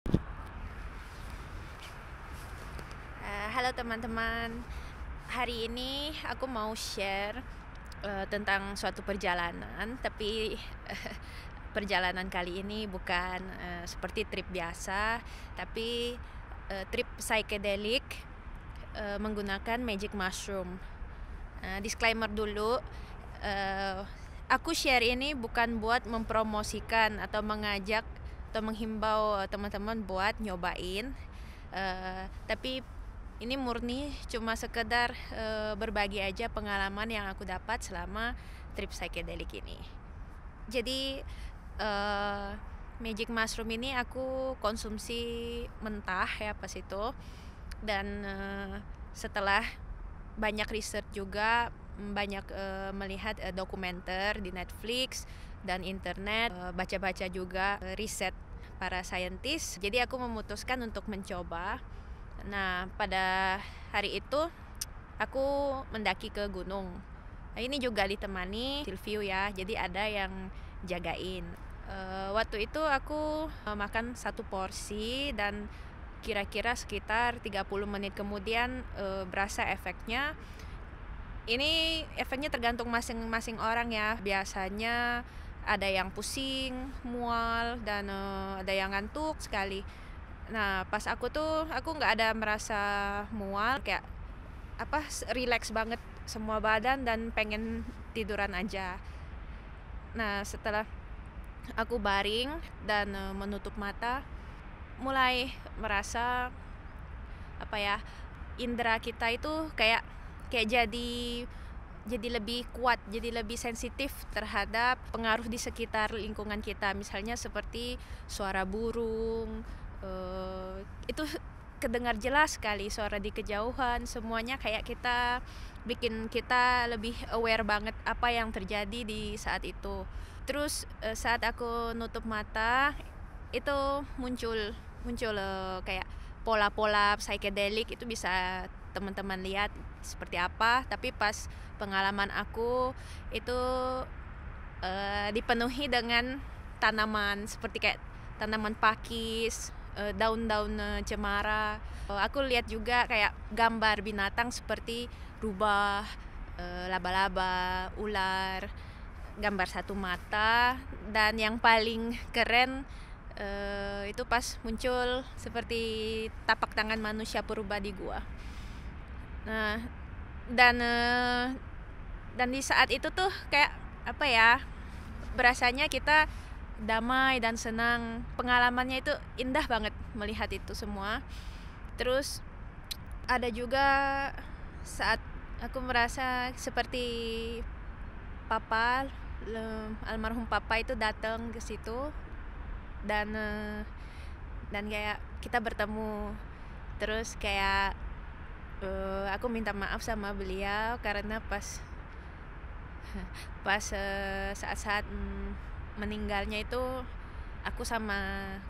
Halo teman-teman, hari ini aku mau share tentang suatu perjalanan, tapi perjalanan kali ini bukan seperti trip biasa, tapi trip psychedelic menggunakan magic mushroom. Disclaimer dulu, uh, aku share ini bukan buat mempromosikan atau mengajak atau menghimbau teman-teman buat nyobain, tapi ini murni cuma sekedar berbagi aja pengalaman yang aku dapat selama trip psychedelic ini. Jadi magic mushroom ini aku konsumsi mentah ya pas itu, dan setelah banyak riset juga, banyak melihat dokumenter di Netflix dan internet, baca-baca juga riset para saintis. Jadi aku memutuskan untuk mencoba. Nah, pada hari itu aku mendaki ke gunung. Nah, ini juga ditemani Silvio ya, jadi ada yang jagain. Waktu itu aku makan satu porsi dan kira-kira sekitar 30 menit kemudian berasa efeknya. Ini efeknya tergantung masing-masing orang ya. Biasanya ada yang pusing, mual, dan ada yang ngantuk sekali. Nah, pas aku nggak ada merasa mual, kayak relax banget semua badan dan pengen tiduran aja. Nah, setelah aku baring dan menutup mata, mulai merasa indera kita itu kayak jadi lebih kuat, jadi lebih sensitif terhadap pengaruh di sekitar lingkungan kita. Misalnya seperti suara burung, itu kedengar jelas sekali, suara di kejauhan, semuanya kayak bikin kita lebih aware banget apa yang terjadi di saat itu. Terus saat aku nutup mata, itu muncul kayak pola-pola psychedelic. Itu bisa teman-teman lihat seperti apa, tapi pas pengalaman aku itu dipenuhi dengan tanaman seperti kayak tanaman pakis, daun-daun cemara. Aku lihat juga kayak gambar binatang seperti rubah, laba-laba, ular, gambar satu mata, dan yang paling keren itu pas muncul seperti tapak tangan manusia purba di gua. Nah, dan di saat itu tuh kayak berasanya kita damai dan senang. Pengalamannya itu indah banget melihat itu semua. Terus ada juga saat aku merasa seperti papa, almarhum papa itu datang ke situ, dan kayak kita bertemu. Terus kayak aku minta maaf sama beliau karena pas saat-saat meninggalnya itu aku sama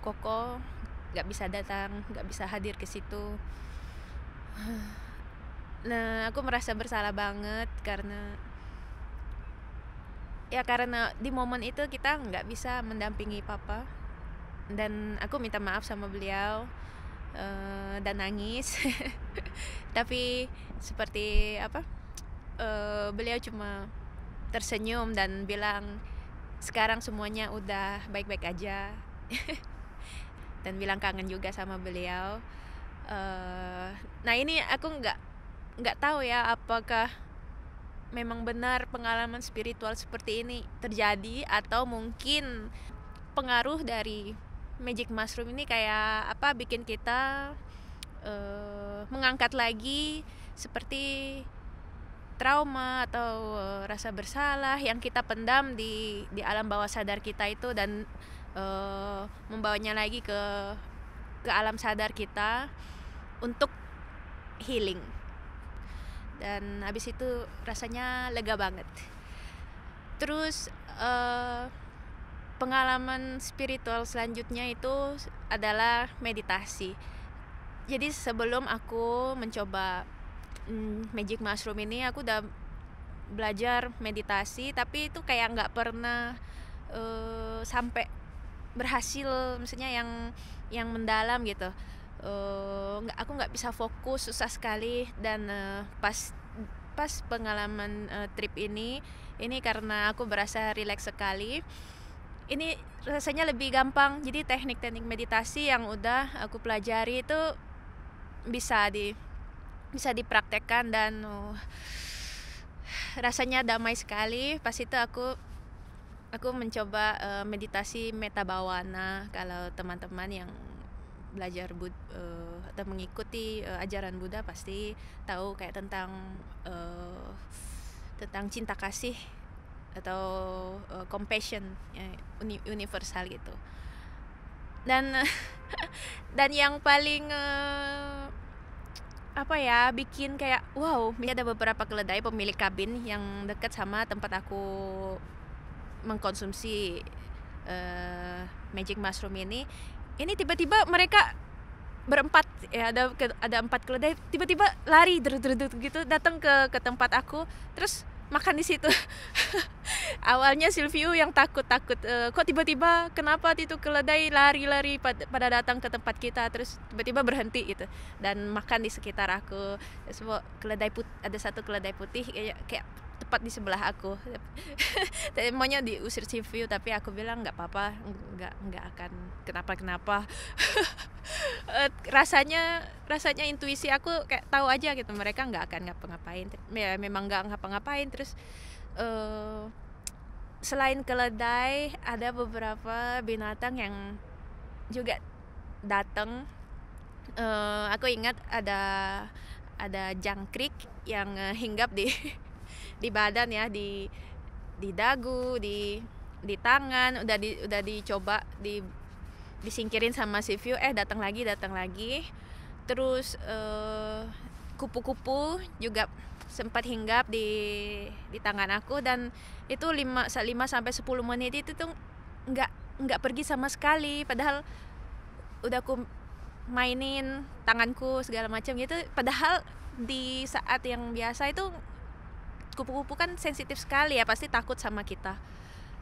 Koko nggak bisa datang, nggak bisa hadir ke situ. Nah, aku merasa bersalah banget karena di momen itu kita nggak bisa mendampingi papa, dan aku minta maaf sama beliau dan nangis. Tapi seperti beliau cuma tersenyum dan bilang sekarang semuanya udah baik-baik aja. Dan bilang kangen juga sama beliau. Nah, ini aku nggak tahu ya apakah memang benar pengalaman spiritual seperti ini terjadi, atau mungkin pengaruh dari magic mushroom ini kayak bikin kita mengangkat lagi seperti trauma atau rasa bersalah yang kita pendam di alam bawah sadar kita itu, dan membawanya lagi ke alam sadar kita untuk healing. Dan habis itu rasanya lega banget. Terus pengalaman spiritual selanjutnya itu adalah meditasi. Jadi sebelum aku mencoba magic mushroom ini, aku udah belajar meditasi, tapi itu kayak nggak pernah sampai berhasil, maksudnya yang mendalam gitu. Aku nggak bisa fokus, susah sekali. Dan pas pengalaman trip ini karena aku berasa rileks sekali, ini rasanya lebih gampang. Jadi teknik-teknik meditasi yang udah aku pelajari itu bisa dipraktekkan, dan rasanya damai sekali. Pas itu aku mencoba meditasi metta bhavana. Kalau teman-teman yang belajar atau mengikuti ajaran Buddha pasti tahu kayak tentang cinta kasih atau compassion ya, universal gitu. Dan dan yang paling bikin kayak wow, ada beberapa keledai pemilik kabin yang dekat sama tempat aku mengkonsumsi magic mushroom ini tiba-tiba mereka berempat ya, ada 4 keledai tiba-tiba lari gitu datang ke tempat aku, terus makan di situ. Awalnya Silvio yang takut kok tiba-tiba kenapa itu keledai lari pada datang ke tempat kita, terus tiba-tiba berhenti gitu dan makan di sekitar aku. Semua ada satu keledai putih kayak tepat di sebelah aku. Maunya diusir Silvio, tapi aku bilang nggak apa-apa, nggak akan kenapa. rasanya intuisi aku kayak tahu aja gitu mereka nggak akan ngapa-ngapain. Ya memang nggak ngapa-ngapain. Terus selain keledai ada beberapa binatang yang juga datang. Aku ingat ada jangkrik yang hinggap di badan ya, di dagu, di tangan. Udah dicoba disingkirin sama Silvio, datang lagi. Terus kupu-kupu juga sempat hinggap di tangan aku, dan itu 5 sampai 10 menit itu tuh enggak pergi sama sekali, padahal udah aku mainin tanganku segala macam gitu. Padahal di saat yang biasa itu kupu-kupu kan sensitif sekali ya, pasti takut sama kita.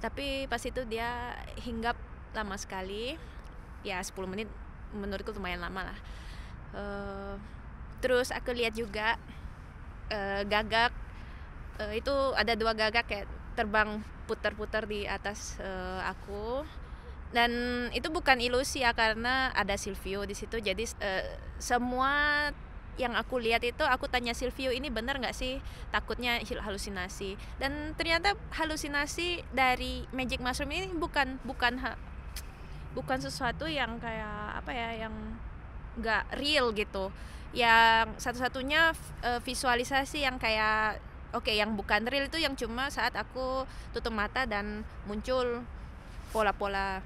Tapi pas itu dia hinggap lama sekali. Ya 10 menit menurutku lumayan lama lah. Terus aku lihat juga gagak. Itu ada 2 gagak kayak terbang putar-putar di atas aku. Dan itu bukan ilusi ya, karena ada Silvio di situ. Jadi semua yang aku lihat itu aku tanya Silvio, ini benar nggak sih, takutnya halusinasi. Dan ternyata halusinasi dari magic mushroom ini bukan sesuatu yang kayak yang nggak real gitu. Yang satu-satunya visualisasi yang kayak yang bukan real itu yang cuma saat aku tutup mata dan muncul pola-pola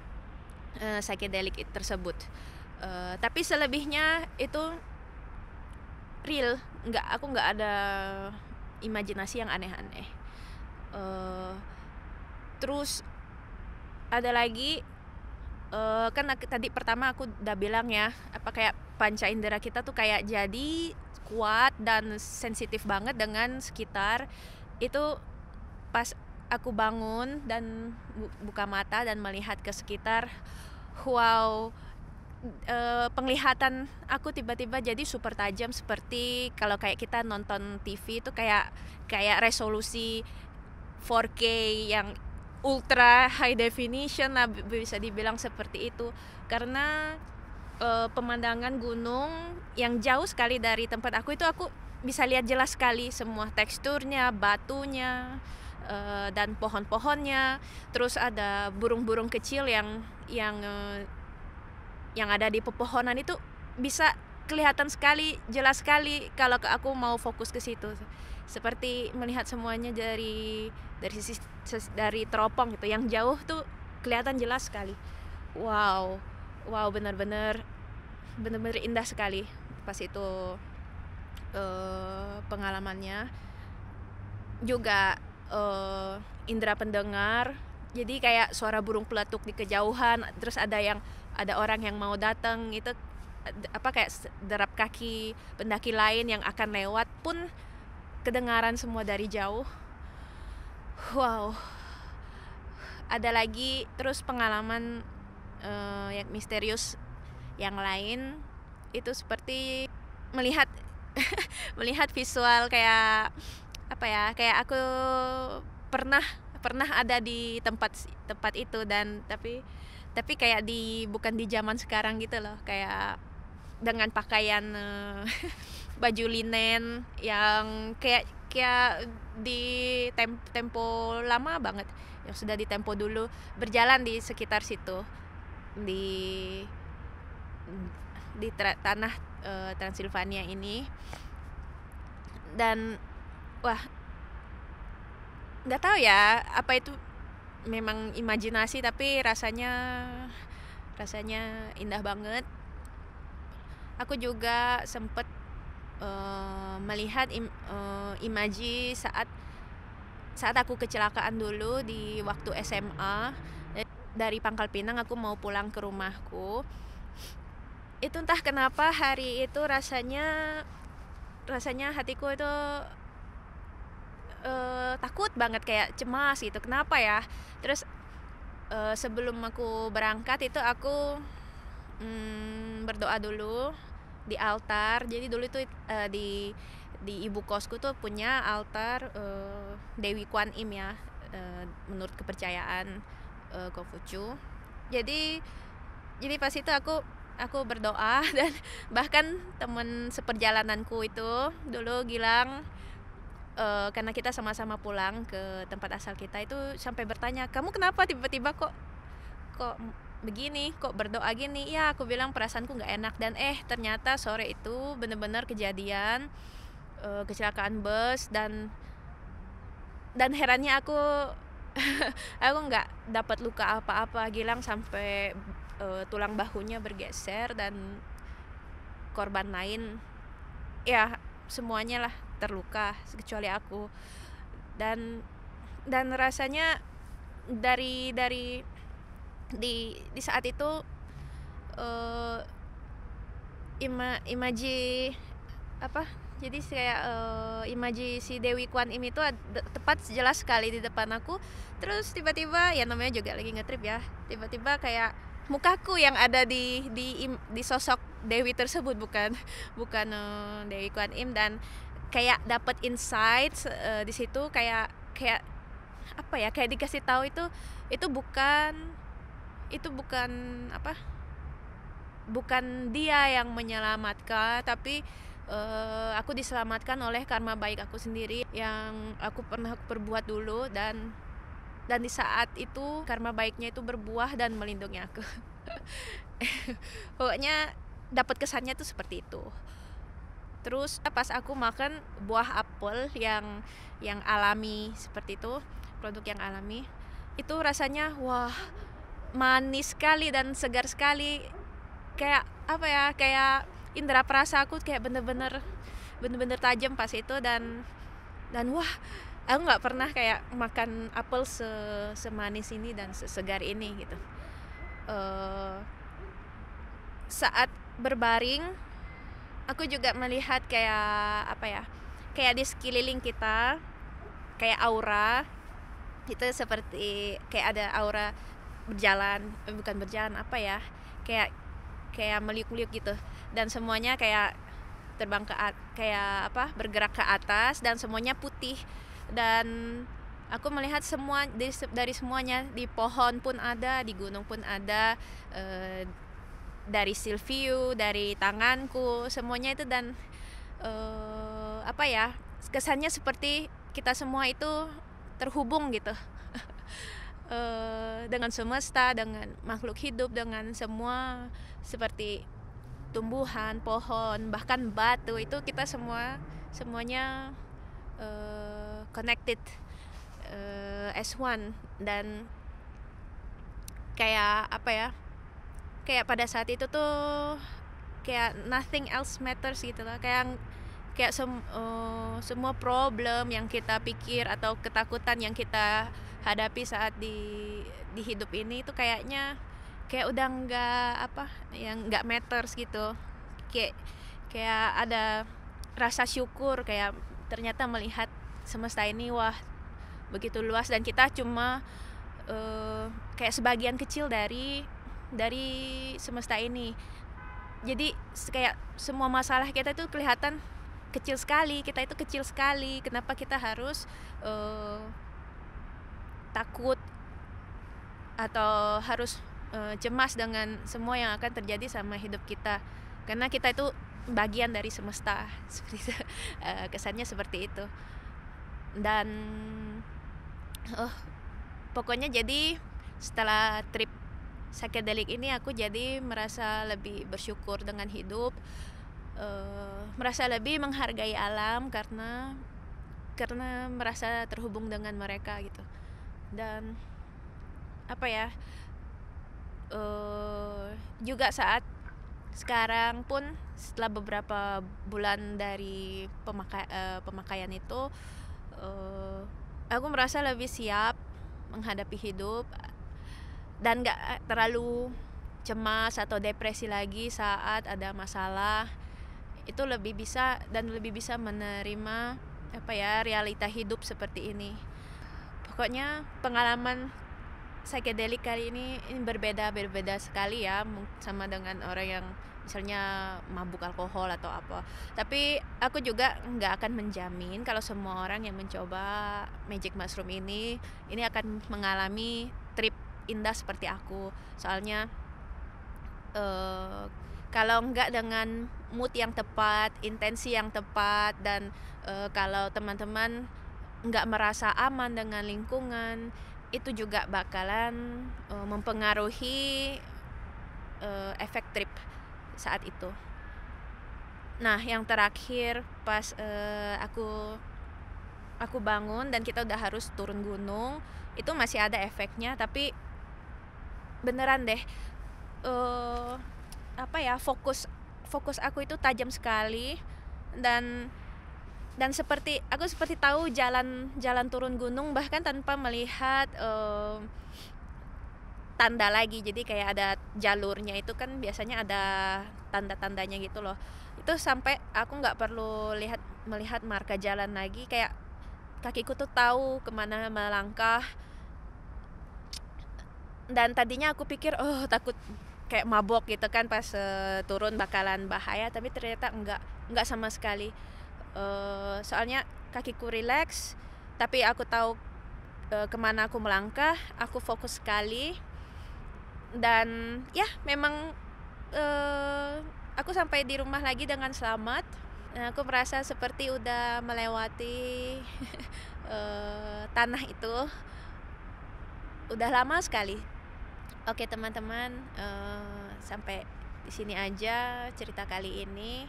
psychedelic tersebut. Tapi selebihnya itu real, aku nggak ada imajinasi yang aneh-aneh. Terus ada lagi, kan tadi pertama aku udah bilang ya, kayak panca indera kita tuh kayak jadi kuat dan sensitif banget dengan sekitar. Itu pas aku bangun dan buka mata dan melihat ke sekitar, wow, penglihatan aku tiba-tiba jadi super tajam, seperti kalau kayak kita nonton TV itu kayak resolusi 4K yang ultra high definition lah, bisa dibilang seperti itu. Karena pemandangan gunung yang jauh sekali dari tempat aku itu, aku bisa lihat jelas sekali semua teksturnya, batunya, dan pohon-pohonnya. Terus ada burung-burung kecil yang ada di pepohonan itu bisa kelihatan sekali, jelas sekali kalau aku mau fokus ke situ. Seperti melihat semuanya dari teropong gitu. Yang jauh tuh kelihatan jelas sekali. Wow, benar-benar indah sekali pas itu pengalamannya. Juga indera pendengar. Jadi kayak suara burung peletuk di kejauhan, terus ada orang yang mau datang, itu kayak derap kaki pendaki lain yang akan lewat pun kedengaran semua dari jauh. Wow. Ada lagi terus pengalaman yang misterius yang lain. Itu seperti melihat melihat visual kayak apa ya, kayak aku pernah pernah ada di tempat itu, dan tapi kayak bukan di zaman sekarang gitu loh, kayak dengan pakaian baju linen yang kayak di tempo lama banget, yang sudah di tempo dulu, berjalan di sekitar situ, di tanah Transilvania ini. Dan wah, nggak tahu ya apa itu memang imajinasi, tapi rasanya indah banget. Aku juga sempet melihat imaji saat aku kecelakaan dulu di waktu SMA. Dari Pangkal Pinang aku mau pulang ke rumahku. Itu entah kenapa hari itu rasanya hatiku itu takut banget, kayak cemas gitu. Kenapa ya? Terus sebelum aku berangkat itu aku berdoa dulu di altar. Jadi dulu itu di ibu kosku tuh punya altar Dewi Kwan Im ya, menurut kepercayaan Konghucu. Jadi pas itu aku berdoa, dan bahkan teman seperjalananku itu dulu bilang, karena kita sama-sama pulang ke tempat asal kita, itu sampai bertanya, kamu kenapa tiba-tiba kok begini, kok berdoa gini? Ya, aku bilang perasaanku nggak enak. Dan ternyata sore itu benar-benar kejadian kecelakaan bus, dan herannya aku aku nggak dapat luka apa-apa. Gilang sampai tulang bahunya bergeser, dan korban lain ya semuanya lah terluka kecuali aku. Dan rasanya dari di saat itu imaji apa, jadi kayak imaji si Dewi Kwan Im itu tepat jelas sekali di depan aku. Terus tiba-tiba, ya namanya juga lagi ngetrip ya, tiba-tiba kayak mukaku yang ada di sosok Dewi tersebut, bukan Dewi Kwan Im. Dan kayak dapat insight di situ, kayak apa ya, kayak dikasih tahu itu bukan dia yang menyelamatkan, tapi aku diselamatkan oleh karma baik aku sendiri yang aku pernah perbuat dulu. Dan di saat itu karma baiknya itu berbuah dan melindungi aku. Pokoknya dapat kesannya tuh seperti itu. Terus pas aku makan buah apel yang alami seperti itu, produk yang alami, itu rasanya wah, manis sekali dan segar sekali. Kayak apa ya, kayak indera perasa aku kayak bener-bener tajam pas itu. Dan wah, aku nggak pernah kayak makan apel semanis ini dan sesegar ini gitu. Saat berbaring, aku juga melihat kayak apa ya, kayak di sekeliling kita kayak aura itu, seperti kayak ada aura bukan berjalan apa ya, kayak meliuk-liuk gitu. Dan semuanya kayak terbang kayak apa, bergerak ke atas, dan semuanya putih. Dan aku melihat semua dari semuanya, di pohon pun ada, di gunung pun ada, dari Silviu, dari tanganku, semuanya itu. Dan apa ya, kesannya seperti kita semua itu terhubung gitu. Dengan semesta, dengan makhluk hidup, dengan semua, seperti tumbuhan, pohon, bahkan batu, itu kita semuanya connected as one. Dan kayak apa ya, kayak pada saat itu tuh kayak nothing else matters gitu lah. Kayak semua problem yang kita pikir atau ketakutan yang kita hadapi saat di hidup ini itu kayaknya kayak udah nggak matters gitu. Kayak ada rasa syukur, kayak ternyata melihat semesta ini wah begitu luas, dan kita cuma kayak sebagian kecil dari dari semesta ini. Jadi kayak semua masalah kita itu kelihatan kecil sekali, kita itu kecil sekali. Kenapa kita harus takut atau harus cemas dengan semua yang akan terjadi sama hidup kita? Karena kita itu bagian dari semesta, seperti itu. Kesannya seperti itu. Dan pokoknya jadi setelah trip psychedelic ini aku jadi merasa lebih bersyukur dengan hidup, merasa lebih menghargai alam karena merasa terhubung dengan mereka gitu. Dan apa ya, juga saat sekarang pun setelah beberapa bulan dari pemakaian itu, aku merasa lebih siap menghadapi hidup dan gak terlalu cemas atau depresi lagi saat ada masalah. Itu lebih bisa menerima realita hidup seperti ini. Pokoknya pengalaman psychedelic kali ini berbeda sekali ya, sama dengan orang yang misalnya mabuk alkohol atau apa. Tapi aku juga nggak akan menjamin kalau semua orang yang mencoba magic mushroom ini akan mengalami trip indah seperti aku. Soalnya kalau nggak dengan mood yang tepat, intensi yang tepat, dan kalau teman-teman nggak merasa aman dengan lingkungan, itu juga bakalan mempengaruhi efek trip saat itu. Nah, yang terakhir pas aku bangun dan kita udah harus turun gunung, itu masih ada efeknya, tapi beneran deh, fokus aku itu tajam sekali, dan seperti tahu jalan turun gunung bahkan tanpa melihat tanda lagi. Jadi kayak ada jalurnya, itu kan biasanya ada tanda-tandanya gitu loh. Itu sampai aku nggak perlu melihat marka jalan lagi, kayak kakiku tuh tahu kemana melangkah. Dan tadinya aku pikir takut kayak mabok gitu kan pas turun bakalan bahaya, tapi ternyata enggak sama sekali. Soalnya kakiku rileks, tapi aku tahu kemana aku melangkah, aku fokus sekali. Dan ya memang aku sampai di rumah lagi dengan selamat. Aku merasa seperti udah melewati tanah itu udah lama sekali. Oke teman-teman, sampai di sini aja cerita kali ini.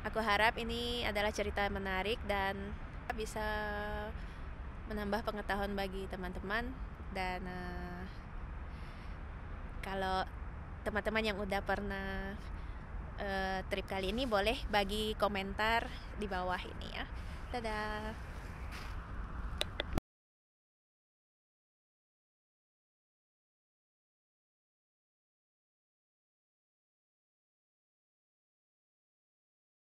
Aku harap ini adalah cerita menarik dan bisa menambah pengetahuan bagi teman-teman. Dan kalau teman-teman yang udah pernah trip kali ini boleh bagi komentar di bawah ini ya. Dadah.